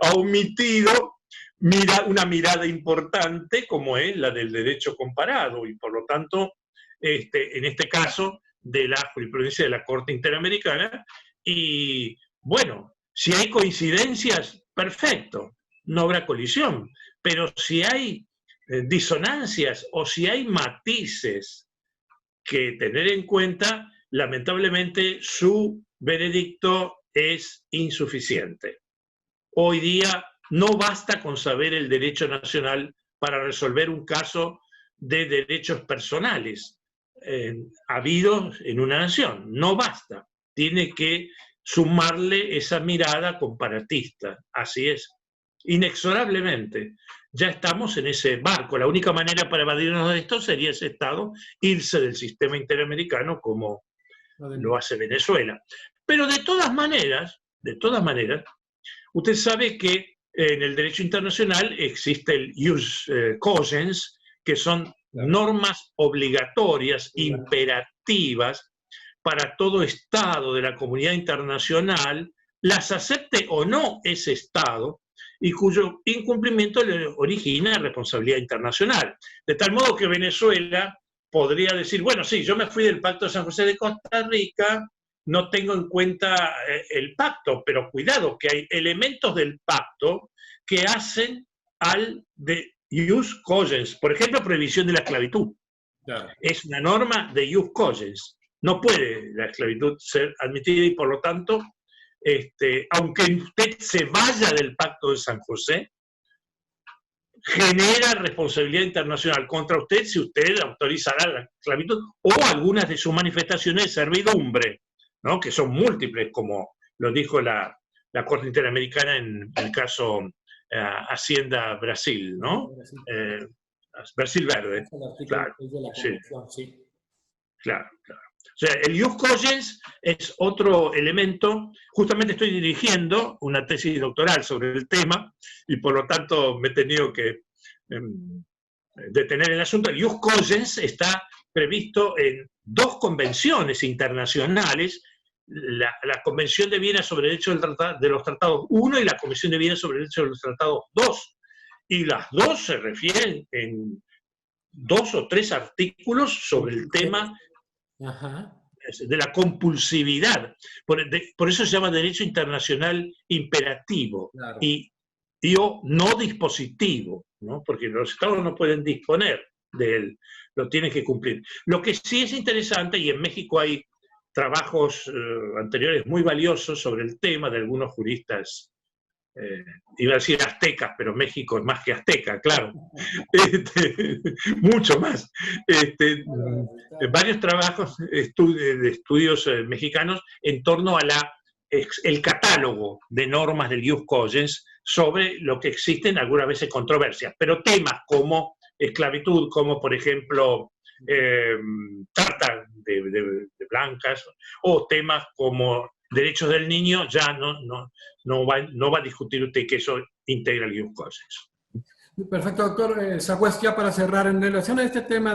ha omitido una mirada importante como es la del derecho comparado, y por lo tanto, en este caso, de la jurisprudencia de la Corte Interamericana. Y bueno, si hay coincidencias, perfecto, no habrá colisión, pero si hay disonancias o si hay matices que tener en cuenta, lamentablemente su veredicto es insuficiente. Hoy día no basta con saber el derecho nacional para resolver un caso de derechos personales habidos en una nación. No basta. Tiene que sumarle esa mirada comparatista. Así es. Inexorablemente. Ya estamos en ese barco. La única manera para evadirnos de esto sería ese Estado irse del sistema interamericano como lo hace Venezuela. Pero de todas maneras, usted sabe que en el derecho internacional existe el jus cogens, que son normas obligatorias, imperativas, para todo Estado de la comunidad internacional, las acepte o no ese Estado, y cuyo incumplimiento le origina responsabilidad internacional. De tal modo que Venezuela podría decir, bueno, sí, yo me fui del Pacto de San José de Costa Rica, no tengo en cuenta el pacto, pero cuidado, que hay elementos del pacto que hacen al de jus cogens. Por ejemplo, prohibición de la esclavitud. Claro. Es una norma de jus cogens. No puede la esclavitud ser admitida y por lo tanto, aunque usted se vaya del Pacto de San José, genera responsabilidad internacional contra usted si usted autorizará la esclavitud o algunas de sus manifestaciones de servidumbre, ¿no? Que son múltiples, como lo dijo la Corte Interamericana en el caso Hacienda Brasil, ¿no? Brasil Verde. Claro, sí. Claro. O sea, el jus cogens es otro elemento. Justamente estoy dirigiendo una tesis doctoral sobre el tema y por lo tanto me he tenido que detener el asunto. El jus cogens está previsto en 2 convenciones internacionales, la Convención de Viena sobre el Derecho de los Tratados 1 y la Convención de Viena sobre el Derecho de los Tratados 2. Y las dos se refieren en 2 o 3 artículos sobre el tema de la compulsividad. Por eso se llama derecho internacional imperativo, claro. y no dispositivo, ¿no? Porque los estados no pueden disponer de él, lo tienen que cumplir. Lo que sí es interesante, y en México hay trabajos anteriores muy valiosos sobre el tema de algunos juristas, iba a decir aztecas, pero México es más que azteca, claro, mucho más. Varios trabajos de estudios mexicanos en torno a el catálogo de normas del jus cogens sobre lo que existen algunas veces controversias, pero temas como esclavitud, como por ejemplo trata de blancas, o temas como derechos del niño, ya no va a discutir usted que eso integra el jus cogens. Perfecto, doctor Sagüez, ya para cerrar, en relación a este tema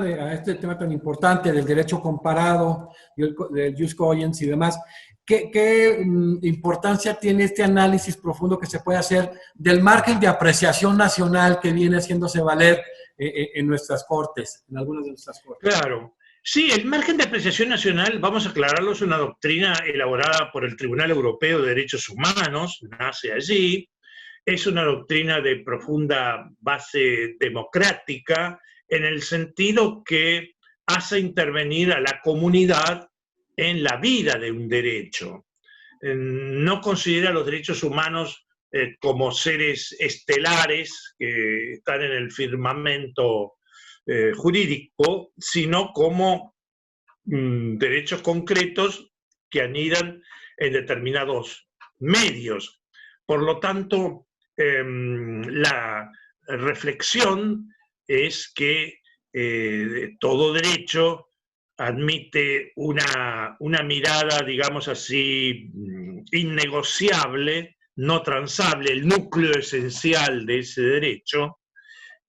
tan importante del derecho comparado, del jus cogens y demás, ¿qué importancia tiene este análisis profundo que se puede hacer del margen de apreciación nacional que viene haciéndose valer en nuestras cortes, en algunas de nuestras cortes? Claro. Sí, el margen de apreciación nacional, vamos a aclararlo, es una doctrina elaborada por el Tribunal Europeo de Derechos Humanos, nace allí, es una doctrina de profunda base democrática, en el sentido que hace intervenir a la comunidad en la vida de un derecho. No considera los derechos humanos como seres estelares que están en el firmamento jurídico, sino como derechos concretos que anidan en determinados medios. Por lo tanto, la reflexión es que todo derecho admite una mirada, digamos así, innegociable, no transable, el núcleo esencial de ese derecho,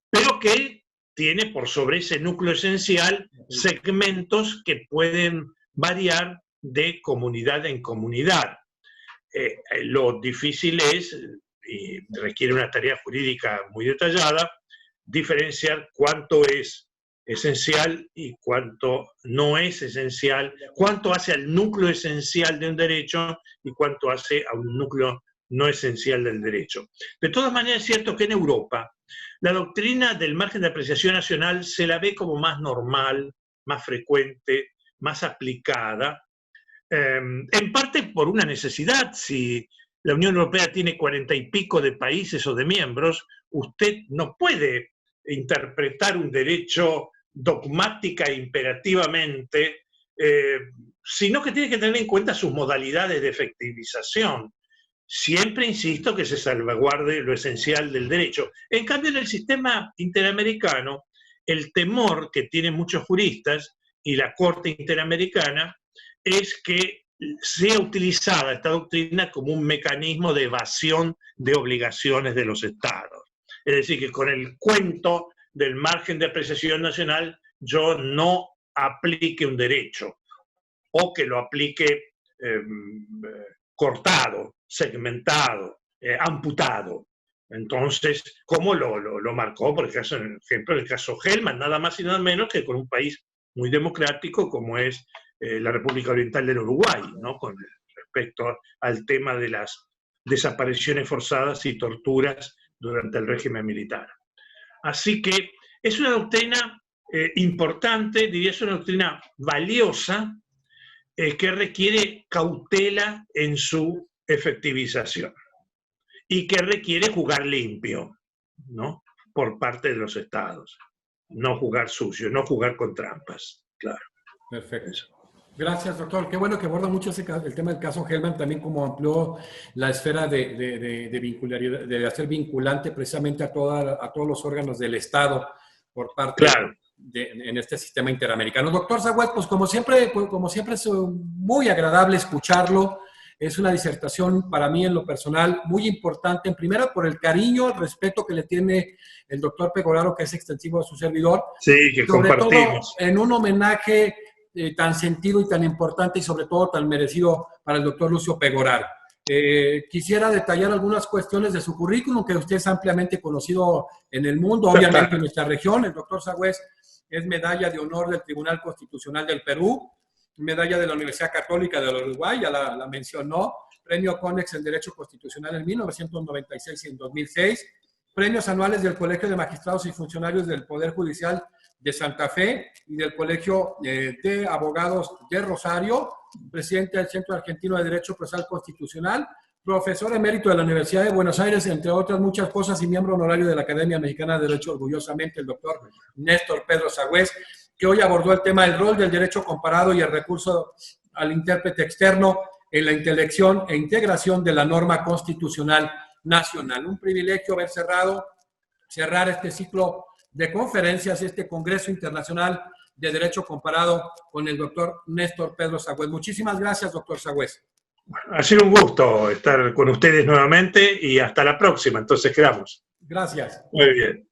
pero que tiene por sobre ese núcleo esencial segmentos que pueden variar de comunidad en comunidad. Lo difícil es, y requiere una tarea jurídica muy detallada, diferenciar cuánto es esencial y cuánto no es esencial, cuánto hace al núcleo esencial de un derecho y cuánto hace a un núcleo no esencial del derecho. De todas maneras, es cierto que en Europa la doctrina del margen de apreciación nacional se la ve como más normal, más frecuente, más aplicada, en parte por una necesidad. Si la Unión Europea tiene 40 y pico de países o de miembros, usted no puede interpretar un derecho dogmática e imperativamente, sino que tiene que tener en cuenta sus modalidades de efectivización. Siempre insisto que se salvaguarde lo esencial del derecho. En cambio, en el sistema interamericano, el temor que tienen muchos juristas y la Corte Interamericana es que sea utilizada esta doctrina como un mecanismo de evasión de obligaciones de los estados. Es decir, que con el cuento del margen de apreciación nacional yo no aplique un derecho, o que lo aplique cortado, segmentado, amputado. Entonces, ¿cómo lo marcó? Por ejemplo, el caso Hellman, nada más y nada menos que con un país muy democrático como es la República Oriental del Uruguay, ¿no? Con respecto al tema de las desapariciones forzadas y torturas durante el régimen militar. Así que es una doctrina importante, diría, es una doctrina valiosa, que requiere cautela en su efectivización y que requiere jugar limpio, ¿no? Por parte de los estados. No jugar sucio, no jugar con trampas, claro. Perfecto. Gracias, doctor. Qué bueno que aborda mucho el tema del caso Hellman, también como amplió la esfera de vincularidad, de hacer vinculante precisamente a todos los órganos del Estado por parte en este sistema interamericano. Doctor Sagüez, pues como siempre es muy agradable escucharlo. Es una disertación para mí en lo personal muy importante, en primera por el cariño, el respeto que le tiene el doctor Pegoraro, que es extensivo a su servidor. Sí, que sobre compartimos. todo en un homenaje tan sentido y tan importante y sobre todo tan merecido para el doctor Lucio Pegoraro. Quisiera detallar algunas cuestiones de su currículum, que usted es ampliamente conocido en el mundo, obviamente en nuestra región. El doctor Sagüez es medalla de honor del Tribunal Constitucional del Perú, medalla de la Universidad Católica del Uruguay, ya la mencionó, premio CONEX en Derecho Constitucional en 1996 y en 2006, premios anuales del Colegio de Magistrados y Funcionarios del Poder Judicial de Santa Fe y del Colegio de Abogados de Rosario, presidente del Centro Argentino de Derecho Procesal Constitucional, profesor emérito de la Universidad de Buenos Aires, entre otras muchas cosas, y miembro honorario de la Academia Mexicana de Derecho, orgullosamente el doctor Néstor Pedro Sagüez, que hoy abordó el tema del rol del derecho comparado y el recurso al intérprete externo en la intelección e integración de la norma constitucional nacional. Un privilegio haber cerrar este ciclo de conferencias, este Congreso Internacional de Derecho Comparado con el doctor Néstor Pedro Sagüez. Muchísimas gracias, doctor Sagüez. Bueno, ha sido un gusto estar con ustedes nuevamente y hasta la próxima. Entonces quedamos. Gracias. Muy bien.